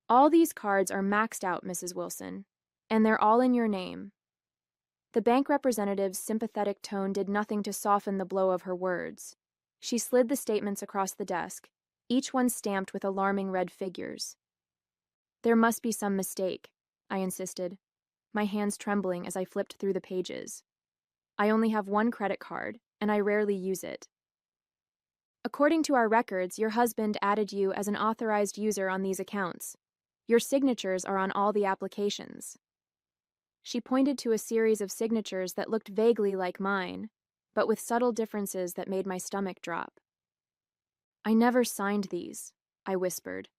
All these cards are maxed out, Mrs. Wilson, and they're all in your name. The bank representative's sympathetic tone did nothing to soften the blow of her words. She slid the statements across the desk, each one stamped with alarming red figures. There must be some mistake, I insisted, my hands trembling as I flipped through the pages. I only have one credit card, and I rarely use it. According to our records, your husband added you as an authorized user on these accounts. Your signatures are on all the applications. She pointed to a series of signatures that looked vaguely like mine, but with subtle differences that made my stomach drop. I never signed these, I whispered,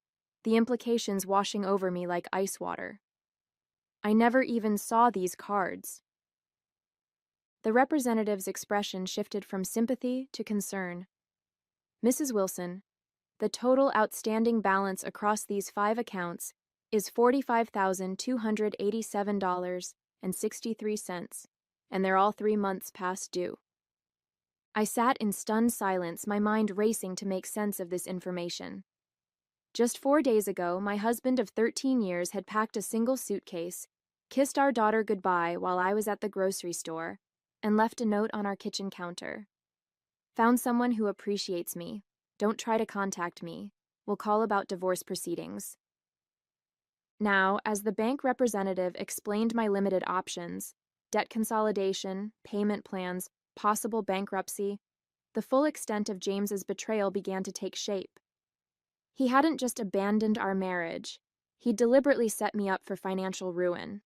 the implications washing over me like ice water. I never even saw these cards. The representative's expression shifted from sympathy to concern. Mrs. Wilson, the total outstanding balance across these 5 accounts is $45,287.63, and they're all 3 months past due. I sat in stunned silence, my mind racing to make sense of this information. Just 4 days ago, my husband of 13 years had packed a single suitcase, kissed our daughter goodbye while I was at the grocery store, and left a note on our kitchen counter. Found someone who appreciates me. Don't try to contact me. We'll call about divorce proceedings. Now, as the bank representative explained my limited options, debt consolidation, payment plans, possible bankruptcy, the full extent of James's betrayal began to take shape. He hadn't just abandoned our marriage, he deliberately set me up for financial ruin.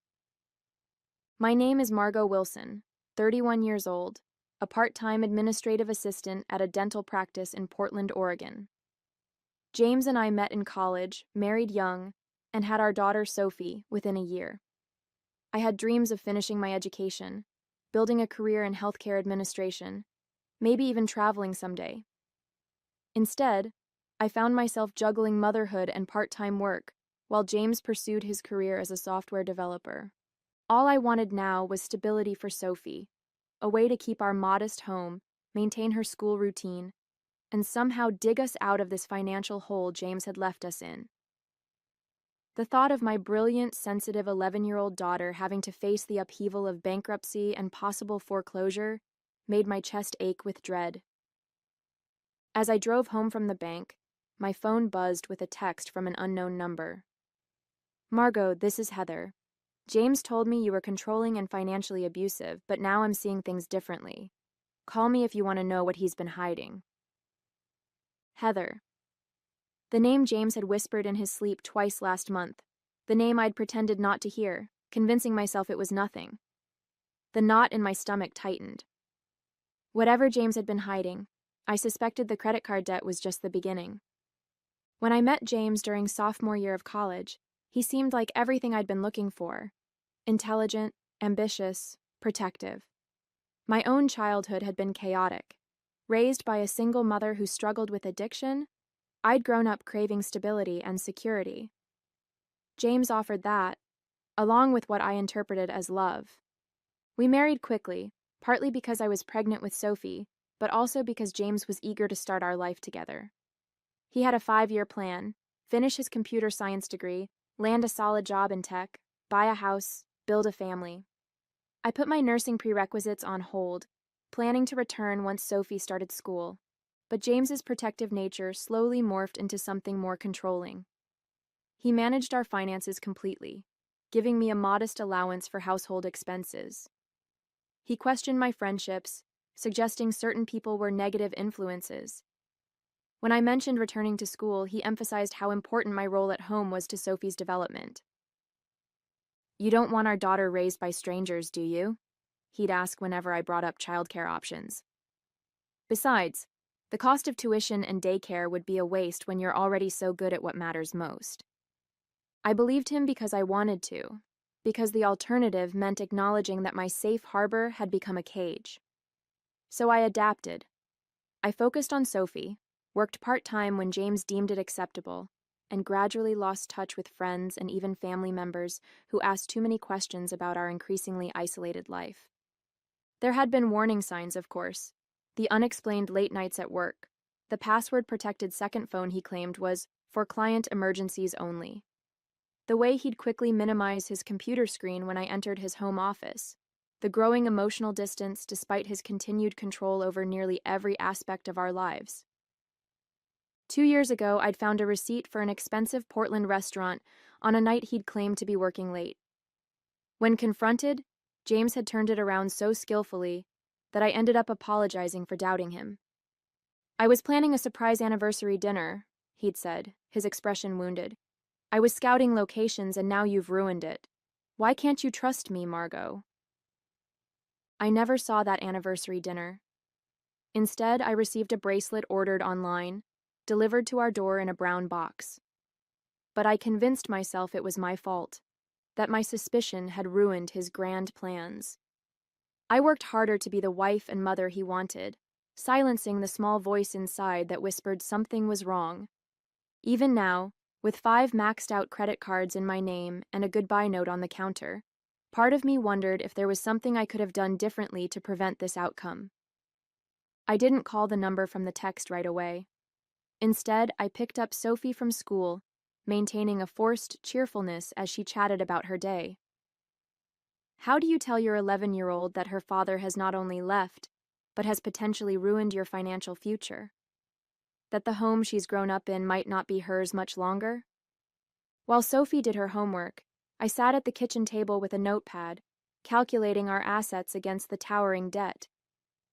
My name is Margot Wilson, 31 years old, a part-time administrative assistant at a dental practice in Portland, Oregon. James and I met in college, married young, and had our daughter Sophie within a year. I had dreams of finishing my education, building a career in healthcare administration, maybe even traveling someday. Instead, I found myself juggling motherhood and part-time work while James pursued his career as a software developer. All I wanted now was stability for Sophie, a way to keep our modest home, maintain her school routine, and somehow dig us out of this financial hole James had left us in. The thought of my brilliant, sensitive 11-year-old daughter having to face the upheaval of bankruptcy and possible foreclosure made my chest ache with dread. As I drove home from the bank, my phone buzzed with a text from an unknown number. "Margot, this is Heather. James told me you were controlling and financially abusive, but now I'm seeing things differently. Call me if you want to know what he's been hiding." Heather. The name James had whispered in his sleep twice last month. The name I'd pretended not to hear, convincing myself it was nothing. The knot in my stomach tightened. Whatever James had been hiding, I suspected the credit card debt was just the beginning. When I met James during sophomore year of college, he seemed like everything I'd been looking for. Intelligent, ambitious, protective. My own childhood had been chaotic. Raised by a single mother who struggled with addiction, I'd grown up craving stability and security. James offered that, along with what I interpreted as love. We married quickly, partly because I was pregnant with Sophie, but also because James was eager to start our life together. He had a 5-year plan: finish his computer science degree, land a solid job in tech, buy a house, build a family. I put my nursing prerequisites on hold, planning to return once Sophie started school, but James's protective nature slowly morphed into something more controlling. He managed our finances completely, giving me a modest allowance for household expenses. He questioned my friendships, suggesting certain people were negative influences. When I mentioned returning to school, he emphasized how important my role at home was to Sophie's development. "You don't want our daughter raised by strangers, do you?" he'd ask whenever I brought up childcare options. Besides, the cost of tuition and daycare would be a waste when you're already so good at what matters most. I believed him because I wanted to, because the alternative meant acknowledging that my safe harbor had become a cage. So I adapted. I focused on Sophie, worked part-time when James deemed it acceptable, and gradually lost touch with friends and even family members who asked too many questions about our increasingly isolated life. There had been warning signs, of course. The unexplained late nights at work. The password-protected second phone he claimed was for client emergencies only. The way he'd quickly minimize his computer screen when I entered his home office. The growing emotional distance despite his continued control over nearly every aspect of our lives. 2 years ago, I'd found a receipt for an expensive Portland restaurant on a night he'd claimed to be working late. When confronted, James had turned it around so skillfully that I ended up apologizing for doubting him. I was planning a surprise anniversary dinner, he'd said, his expression wounded. I was scouting locations and now you've ruined it. Why can't you trust me, Margot? I never saw that anniversary dinner. Instead, I received a bracelet ordered online, delivered to our door in a brown box. But I convinced myself it was my fault, that my suspicion had ruined his grand plans. I worked harder to be the wife and mother he wanted, silencing the small voice inside that whispered something was wrong. Even now, with 5 maxed-out credit cards in my name and a goodbye note on the counter, part of me wondered if there was something I could have done differently to prevent this outcome. I didn't call the number from the text right away. Instead, I picked up Sophie from school, maintaining a forced cheerfulness as she chatted about her day. How do you tell your 11-year-old that her father has not only left, but has potentially ruined your financial future? That the home she's grown up in might not be hers much longer? While Sophie did her homework, I sat at the kitchen table with a notepad, calculating our assets against the towering debt.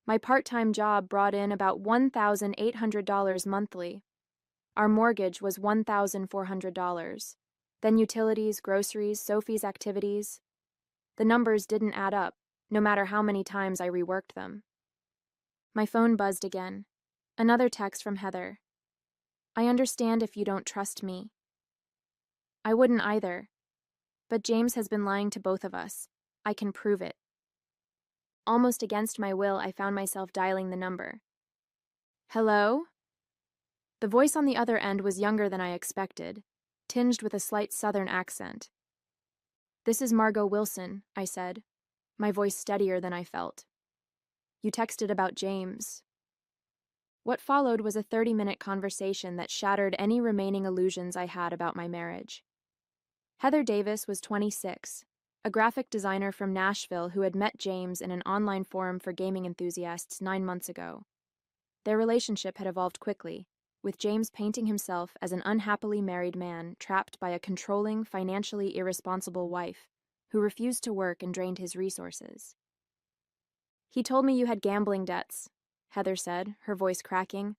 My part-time job brought in about $1,800 monthly. Our mortgage was $1,400. Then utilities, groceries, Sophie's activities. The numbers didn't add up, no matter how many times I reworked them. My phone buzzed again. Another text from Heather. I understand if you don't trust me. I wouldn't either. But James has been lying to both of us. I can prove it. Almost against my will, I found myself dialing the number. Hello? The voice on the other end was younger than I expected, tinged with a slight southern accent. This is Margot Wilson, I said, my voice steadier than I felt. You texted about James. What followed was a 30-minute conversation that shattered any remaining illusions I had about my marriage. Heather Davis was 26, a graphic designer from Nashville who had met James in an online forum for gaming enthusiasts 9 months ago. Their relationship had evolved quickly, with James painting himself as an unhappily married man trapped by a controlling, financially irresponsible wife who refused to work and drained his resources. He told me you had gambling debts, Heather said, her voice cracking,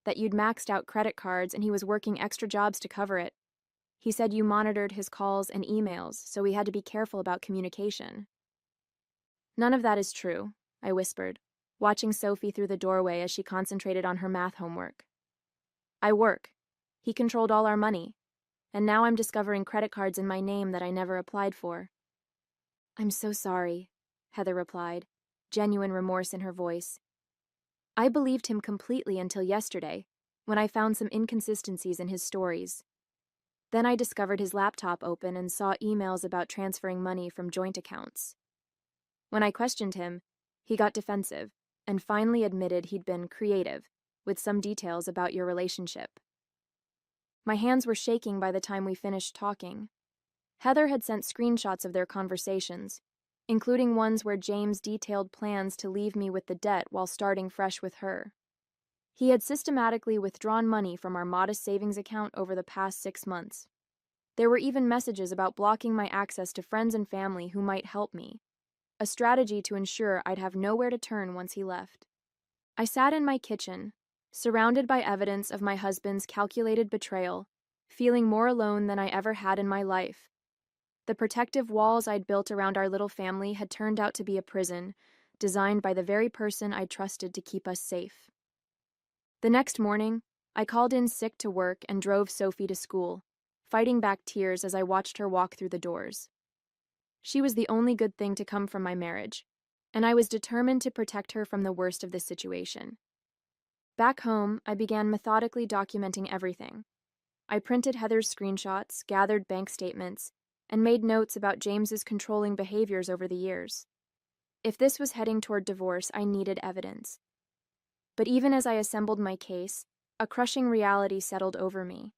that you'd maxed out credit cards and he was working extra jobs to cover it. He said you monitored his calls and emails, so we had to be careful about communication. None of that is true, I whispered, watching Sophie through the doorway as she concentrated on her math homework. I work. He controlled all our money, and now I'm discovering credit cards in my name that I never applied for. I'm so sorry, Heather replied, genuine remorse in her voice. I believed him completely until yesterday, when I found some inconsistencies in his stories. Then I discovered his laptop open and saw emails about transferring money from joint accounts. When I questioned him, he got defensive and finally admitted he'd been creative with some details about your relationship. My hands were shaking by the time we finished talking. Heather had sent screenshots of their conversations, including ones where James detailed plans to leave me with the debt while starting fresh with her. He had systematically withdrawn money from our modest savings account over the past 6 months. There were even messages about blocking my access to friends and family who might help me, a strategy to ensure I'd have nowhere to turn once he left. I sat in my kitchen, surrounded by evidence of my husband's calculated betrayal, feeling more alone than I ever had in my life. The protective walls I'd built around our little family had turned out to be a prison, designed by the very person I trusted to keep us safe. The next morning, I called in sick to work and drove Sophie to school, fighting back tears as I watched her walk through the doors. She was the only good thing to come from my marriage, and I was determined to protect her from the worst of this situation. Back home, I began methodically documenting everything. I printed Heather's screenshots, gathered bank statements, and made notes about James's controlling behaviors over the years. If this was heading toward divorce, I needed evidence. But even as I assembled my case, a crushing reality settled over me.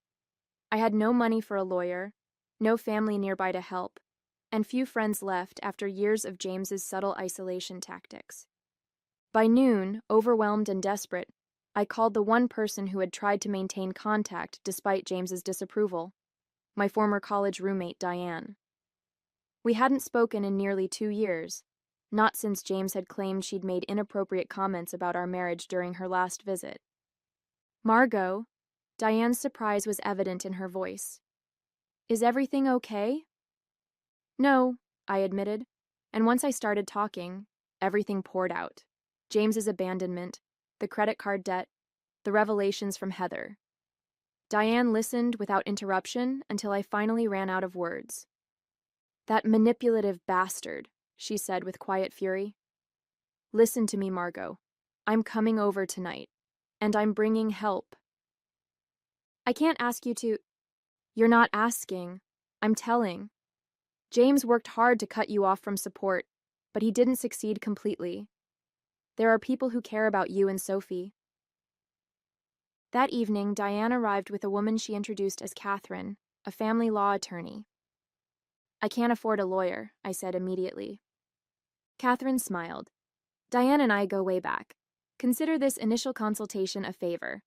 I had no money for a lawyer, no family nearby to help, and few friends left after years of James's subtle isolation tactics. By noon, overwhelmed and desperate, I called the one person who had tried to maintain contact despite James's disapproval, my former college roommate Diane. We hadn't spoken in nearly 2 years, not since James had claimed she'd made inappropriate comments about our marriage during her last visit. "Margot," Diane's surprise was evident in her voice. "Is everything okay?" "No," I admitted, and once I started talking, everything poured out. James's abandonment, the credit card debt, the revelations from Heather. Diane listened without interruption until I finally ran out of words. "That manipulative bastard," she said with quiet fury. "Listen to me, Margot. I'm coming over tonight, and I'm bringing help." "I can't ask you to—" "You're not asking. I'm telling. James worked hard to cut you off from support, but he didn't succeed completely. There are people who care about you and Sophie." That evening, Diane arrived with a woman she introduced as Catherine, a family law attorney. "I can't afford a lawyer," I said immediately. Catherine smiled. "Diane and I go way back. Consider this initial consultation a favor.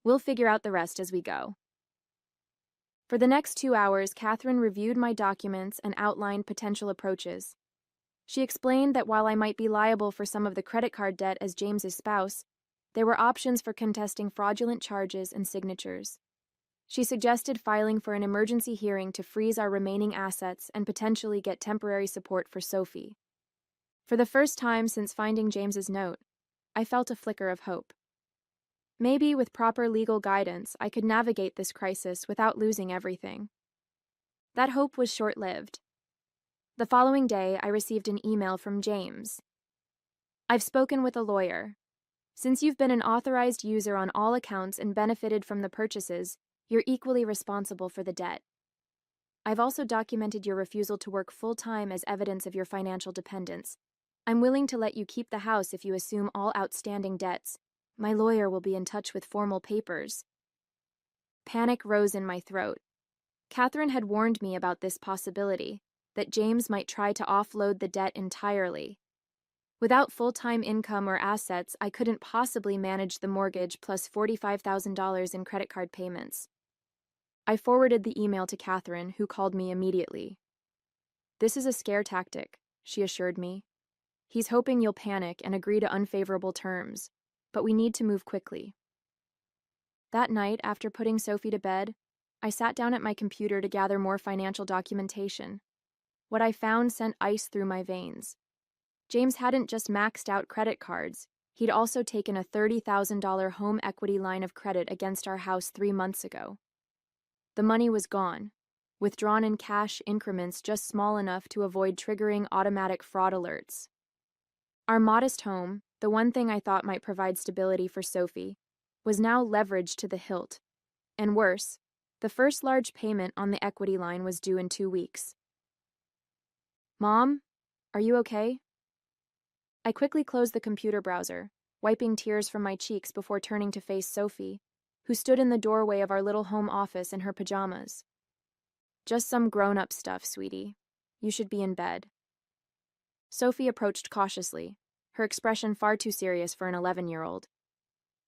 We'll figure out the rest as we go." For the next 2 hours, Catherine reviewed my documents and outlined potential approaches. She explained that while I might be liable for some of the credit card debt as James's spouse, there were options for contesting fraudulent charges and signatures. She suggested filing for an emergency hearing to freeze our remaining assets and potentially get temporary support for Sophie. For the first time since finding James's note, I felt a flicker of hope. Maybe with proper legal guidance, I could navigate this crisis without losing everything. That hope was short-lived. The following day, I received an email from James. "I've spoken with a lawyer. Since you've been an authorized user on all accounts and benefited from the purchases, you're equally responsible for the debt. I've also documented your refusal to work full-time as evidence of your financial dependence. I'm willing to let you keep the house if you assume all outstanding debts. My lawyer will be in touch with formal papers." Panic rose in my throat. Catherine had warned me about this possibility, that James might try to offload the debt entirely. Without full-time income or assets, I couldn't possibly manage the mortgage plus $45,000 in credit card payments. I forwarded the email to Catherine, who called me immediately. "This is a scare tactic," she assured me. "He's hoping you'll panic and agree to unfavorable terms, but we need to move quickly." That night, after putting Sophie to bed, I sat down at my computer to gather more financial documentation. What I found sent ice through my veins. James hadn't just maxed out credit cards, he'd also taken a $30,000 home equity line of credit against our house 3 months ago. The money was gone, withdrawn in cash increments just small enough to avoid triggering automatic fraud alerts. Our modest home, the one thing I thought might provide stability for Sophie, was now leveraged to the hilt. And worse, the first large payment on the equity line was due in 2 weeks. "Mom, are you okay?" I quickly closed the computer browser, wiping tears from my cheeks before turning to face Sophie, who stood in the doorway of our little home office in her pajamas. "Just some grown-up stuff, sweetie. You should be in bed." Sophie approached cautiously, her expression far too serious for an 11-year-old.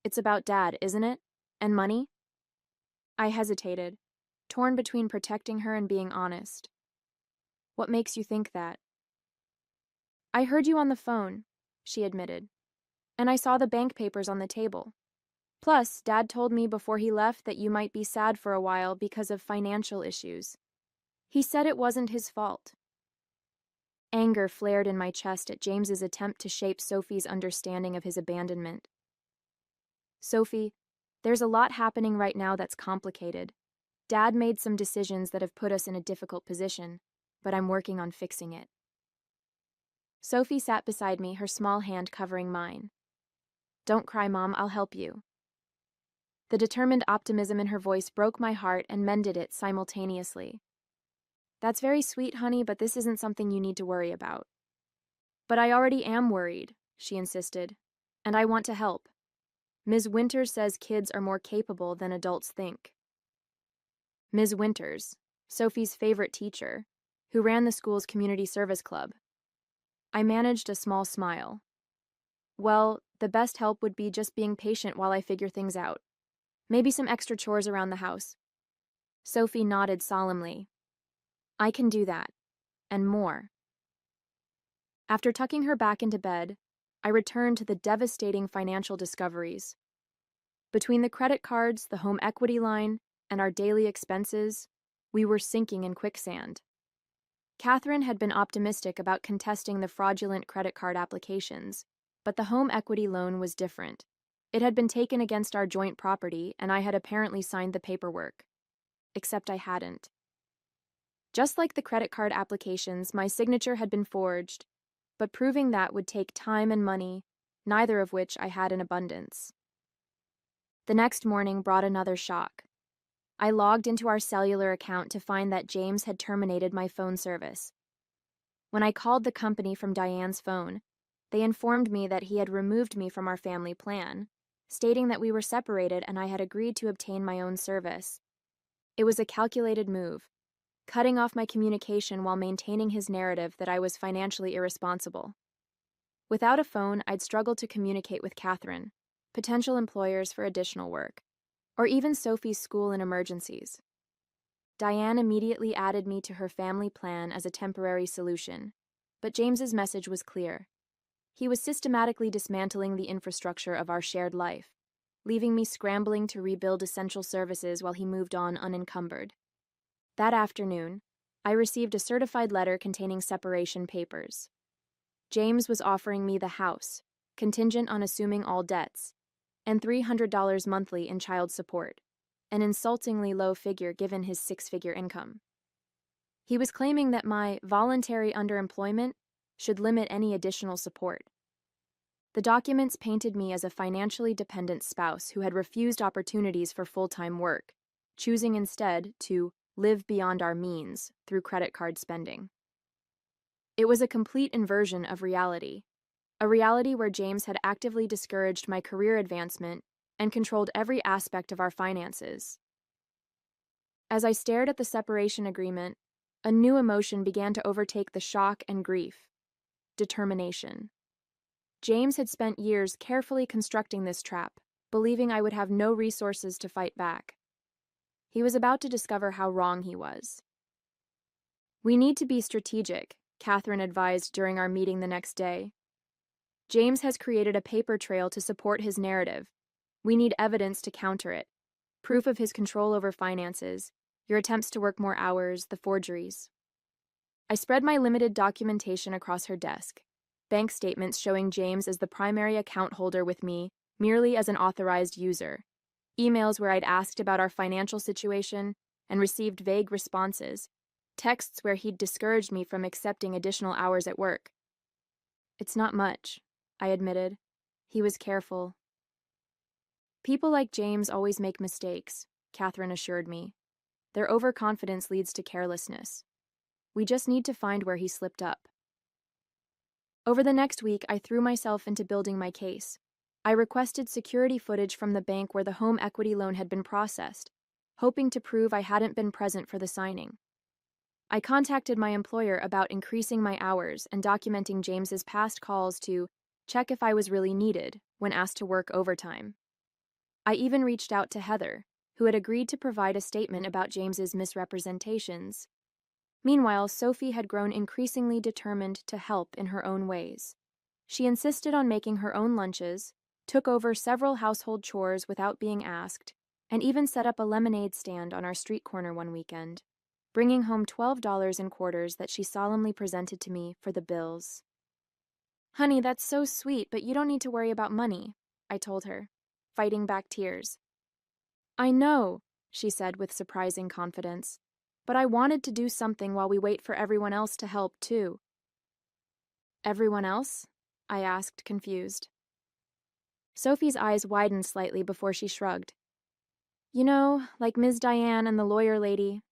"It's about Dad, isn't it? And money?" I hesitated, torn between protecting her and being honest. "What makes you think that?" "I heard you on the phone," she admitted, "and I saw the bank papers on the table. Plus, Dad told me before he left that you might be sad for a while because of financial issues. He said it wasn't his fault." Anger flared in my chest at James's attempt to shape Sophie's understanding of his abandonment. "Sophie, there's a lot happening right now that's complicated. Dad made some decisions that have put us in a difficult position, but I'm working on fixing it." Sophie sat beside me, her small hand covering mine. "Don't cry, Mom, I'll help you." The determined optimism in her voice broke my heart and mended it simultaneously. "That's very sweet, honey, but this isn't something you need to worry about." "But I already am worried," she insisted, "and I want to help. Ms. Winters says kids are more capable than adults think." "Ms. Winters," Sophie's favorite teacher, who ran the school's community service club. I managed a small smile. Well, the best help would be just being patient while I figure things out. Maybe some extra chores around the house. Sophie nodded solemnly. I can do that, and more. After tucking her back into bed, I returned to the devastating financial discoveries. Between the credit cards, the home equity line, and our daily expenses, we were sinking in quicksand. Catherine had been optimistic about contesting the fraudulent credit card applications, but the home equity loan was different. It had been taken against our joint property, and I had apparently signed the paperwork. Except I hadn't. Just like the credit card applications, my signature had been forged, but proving that would take time and money, neither of which I had in abundance. The next morning brought another shock. I logged into our cellular account to find that James had terminated my phone service. When I called the company from Diane's phone, they informed me that he had removed me from our family plan, stating that we were separated and I had agreed to obtain my own service. It was a calculated move, cutting off my communication while maintaining his narrative that I was financially irresponsible. Without a phone, I'd struggle to communicate with Catherine, potential employers for additional work, or even Sophie's school in emergencies. Diane immediately added me to her family plan as a temporary solution, but James's message was clear. He was systematically dismantling the infrastructure of our shared life, leaving me scrambling to rebuild essential services while he moved on unencumbered. That afternoon, I received a certified letter containing separation papers. James was offering me the house, contingent on assuming all debts, and $300 monthly in child support, an insultingly low figure given his six-figure income. He was claiming that my voluntary underemployment should limit any additional support. The documents painted me as a financially dependent spouse who had refused opportunities for full-time work, choosing instead to live beyond our means through credit card spending. It was a complete inversion of reality, a reality where James had actively discouraged my career advancement and controlled every aspect of our finances. As I stared at the separation agreement, a new emotion began to overtake the shock and grief: determination. James had spent years carefully constructing this trap, believing I would have no resources to fight back. He was about to discover how wrong he was. We need to be strategic, Catherine advised during our meeting the next day. James has created a paper trail to support his narrative. We need evidence to counter it. Proof of his control over finances, your attempts to work more hours, the forgeries. I spread my limited documentation across her desk. Bank statements showing James as the primary account holder with me, merely as an authorized user. Emails where I'd asked about our financial situation and received vague responses. Texts where he'd discouraged me from accepting additional hours at work. It's not much, I admitted. He was careful. People like James always make mistakes, Catherine assured me. Their overconfidence leads to carelessness. We just need to find where he slipped up. Over the next week, I threw myself into building my case. I requested security footage from the bank where the home equity loan had been processed, hoping to prove I hadn't been present for the signing. I contacted my employer about increasing my hours and documenting James's past calls to check if I was really needed when asked to work overtime. I even reached out to Heather, who had agreed to provide a statement about James's misrepresentations. Meanwhile, Sophie had grown increasingly determined to help in her own ways. She insisted on making her own lunches, took over several household chores without being asked, and even set up a lemonade stand on our street corner one weekend, bringing home $12 in quarters that she solemnly presented to me for the bills. "Honey, that's so sweet, but you don't need to worry about money," I told her, fighting back tears. "I know," she said with surprising confidence, "but I wanted to do something while we wait for everyone else to help, too." "Everyone else?" I asked, confused. Sophie's eyes widened slightly before she shrugged. "You know, like Ms. Diane and the lawyer lady."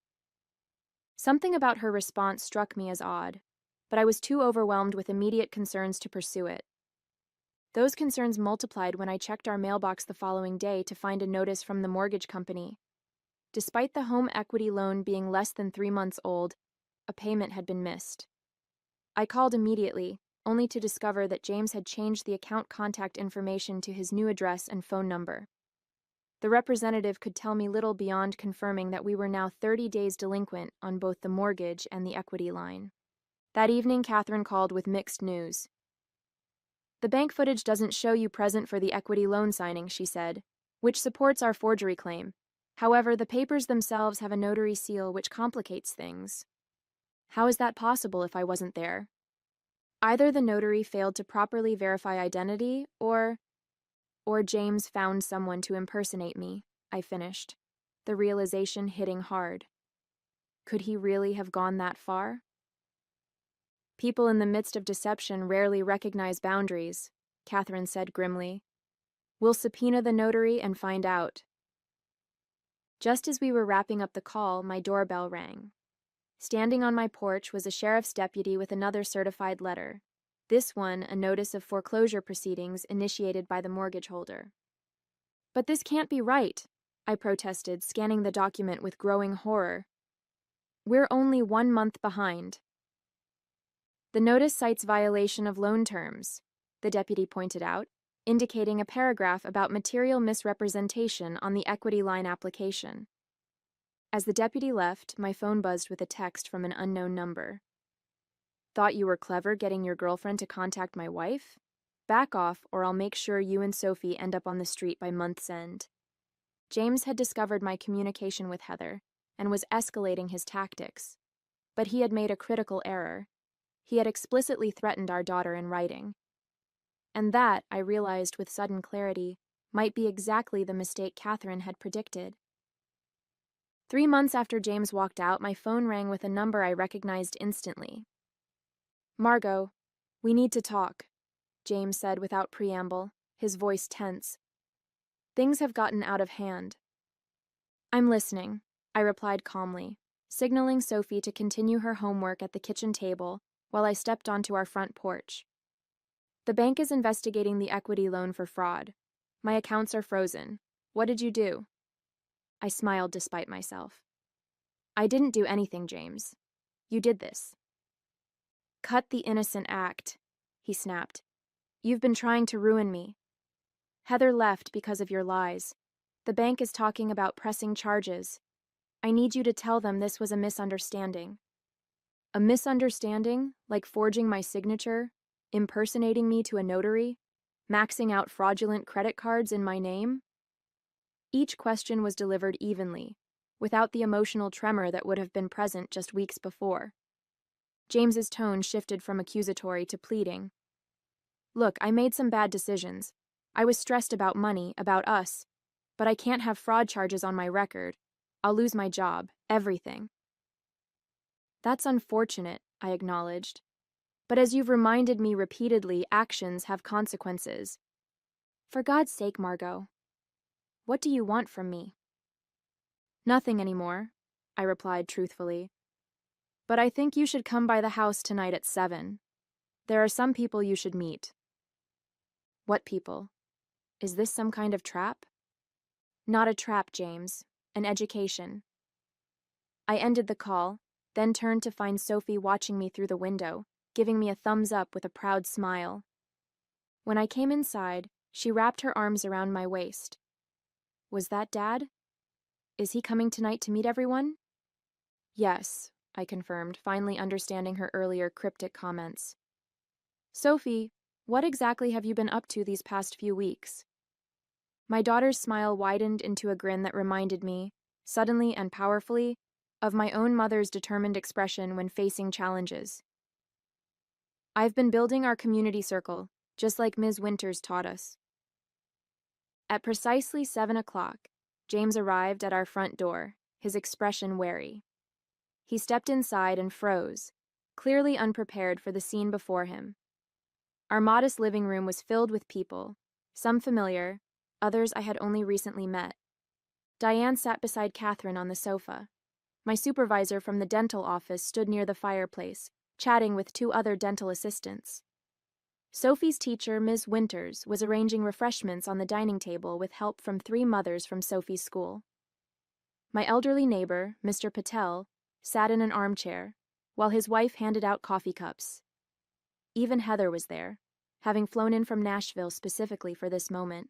Something about her response struck me as odd, but I was too overwhelmed with immediate concerns to pursue it. Those concerns multiplied when I checked our mailbox the following day to find a notice from the mortgage company. Despite the home equity loan being less than 3 months old, a payment had been missed. I called immediately, only to discover that James had changed the account contact information to his new address and phone number. The representative could tell me little beyond confirming that we were now 30 days delinquent on both the mortgage and the equity line. That evening, Catherine called with mixed news. "The bank footage doesn't show you present for the equity loan signing," she said, "which supports our forgery claim. However, the papers themselves have a notary seal, which complicates things." "How is that possible if I wasn't there?" "Either the notary failed to properly verify identity, or James found someone to impersonate me," I finished, the realization hitting hard. Could he really have gone that far? "People in the midst of deception rarely recognize boundaries," Catherine said grimly. "We'll subpoena the notary and find out." Just as we were wrapping up the call, my doorbell rang. Standing on my porch was a sheriff's deputy with another certified letter. This one, a notice of foreclosure proceedings initiated by the mortgage holder. "But this can't be right," I protested, scanning the document with growing horror. "We're only 1 month behind." "The notice cites violation of loan terms," the deputy pointed out, indicating a paragraph about material misrepresentation on the equity line application. As the deputy left, my phone buzzed with a text from an unknown number. "Thought you were clever getting your girlfriend to contact my wife? Back off, or I'll make sure you and Sophie end up on the street by month's end." James had discovered my communication with Heather and was escalating his tactics. But he had made a critical error. He had explicitly threatened our daughter in writing. And that, I realized with sudden clarity, might be exactly the mistake Catherine had predicted. 3 months after James walked out, my phone rang with a number I recognized instantly. "Margot, we need to talk," James said without preamble, his voice tense. "Things have gotten out of hand." "I'm listening," I replied calmly, signaling Sophie to continue her homework at the kitchen table while I stepped onto our front porch. "The bank is investigating the equity loan for fraud. My accounts are frozen. What did you do?" I smiled despite myself. "I didn't do anything, James. You did this." "Cut the innocent act," he snapped. "You've been trying to ruin me. Heather left because of your lies. The bank is talking about pressing charges. I need you to tell them this was a misunderstanding." "A misunderstanding, like forging my signature, impersonating me to a notary, maxing out fraudulent credit cards in my name?" Each question was delivered evenly, without the emotional tremor that would have been present just weeks before. James's tone shifted from accusatory to pleading. "Look, I made some bad decisions. I was stressed about money, about us. But I can't have fraud charges on my record. I'll lose my job, everything." "That's unfortunate," I acknowledged. "But as you've reminded me repeatedly, actions have consequences. For God's sake, Margot, what do you want from me?" "Nothing anymore," I replied truthfully. "But I think you should come by the house tonight at 7. There are some people you should meet." "What people? Is this some kind of trap?" "Not a trap, James. An education." I ended the call, then turned to find Sophie watching me through the window, giving me a thumbs up with a proud smile. When I came inside, she wrapped her arms around my waist. "Was that Dad? Is he coming tonight to meet everyone?" "Yes," I confirmed, finally understanding her earlier cryptic comments. "Sophie, what exactly have you been up to these past few weeks?" My daughter's smile widened into a grin that reminded me, suddenly and powerfully, of my own mother's determined expression when facing challenges. "I've been building our community circle, just like Ms. Winters taught us." At precisely 7 o'clock, James arrived at our front door, his expression wary. He stepped inside and froze, clearly unprepared for the scene before him. Our modest living room was filled with people, some familiar, others I had only recently met. Diane sat beside Catherine on the sofa. My supervisor from the dental office stood near the fireplace, chatting with 2 other dental assistants. Sophie's teacher, Ms. Winters, was arranging refreshments on the dining table with help from 3 mothers from Sophie's school. My elderly neighbor, Mr. Patel, sat in an armchair, while his wife handed out coffee cups. Even Heather was there, having flown in from Nashville specifically for this moment.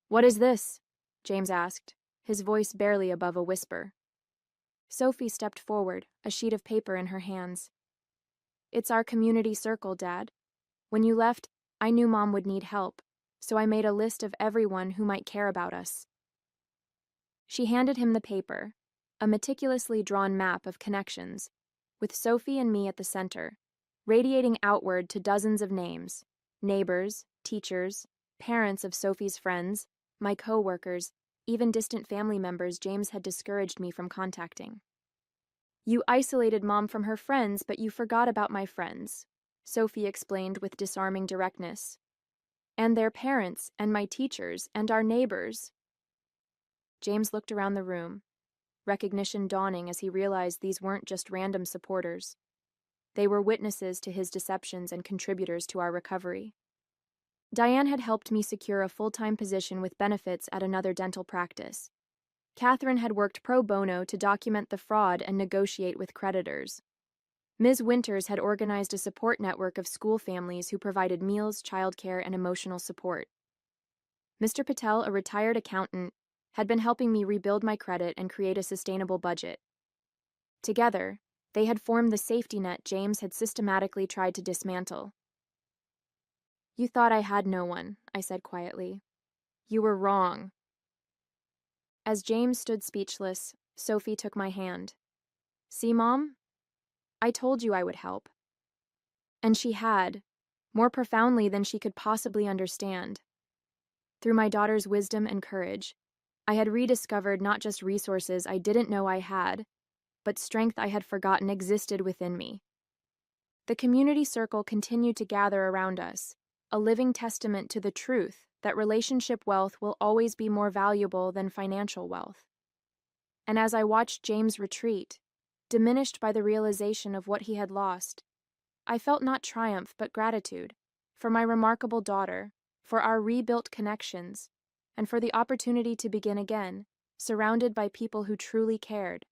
"What is this?" James asked, his voice barely above a whisper. Sophie stepped forward, a sheet of paper in her hands. "It's our community circle, Dad. When you left, I knew Mom would need help, so I made a list of everyone who might care about us." She handed him the paper, a meticulously drawn map of connections, with Sophie and me at the center, radiating outward to dozens of names: neighbors, teachers, parents of Sophie's friends, my co-workers, even distant family members James had discouraged me from contacting. "You isolated Mom from her friends, but you forgot about my friends," Sophie explained with disarming directness. "And their parents, and my teachers, and our neighbors." James looked around the room, recognition dawning as he realized these weren't just random supporters. They were witnesses to his deceptions and contributors to our recovery. Diane had helped me secure a full-time position with benefits at another dental practice. Catherine had worked pro bono to document the fraud and negotiate with creditors. Ms. Winters had organized a support network of school families who provided meals, childcare, and emotional support. Mr. Patel, a retired accountant, had been helping me rebuild my credit and create a sustainable budget. Together, they had formed the safety net James had systematically tried to dismantle. "You thought I had no one," I said quietly. "You were wrong." As James stood speechless, Sophie took my hand. "See, Mom? I told you I would help." And she had, more profoundly than she could possibly understand. Through my daughter's wisdom and courage, I had rediscovered not just resources I didn't know I had, but strength I had forgotten existed within me. The community circle continued to gather around us, a living testament to the truth that relationship wealth will always be more valuable than financial wealth. And as I watched James retreat, diminished by the realization of what he had lost, I felt not triumph but gratitude for my remarkable daughter, for our rebuilt connections, and for the opportunity to begin again, surrounded by people who truly cared.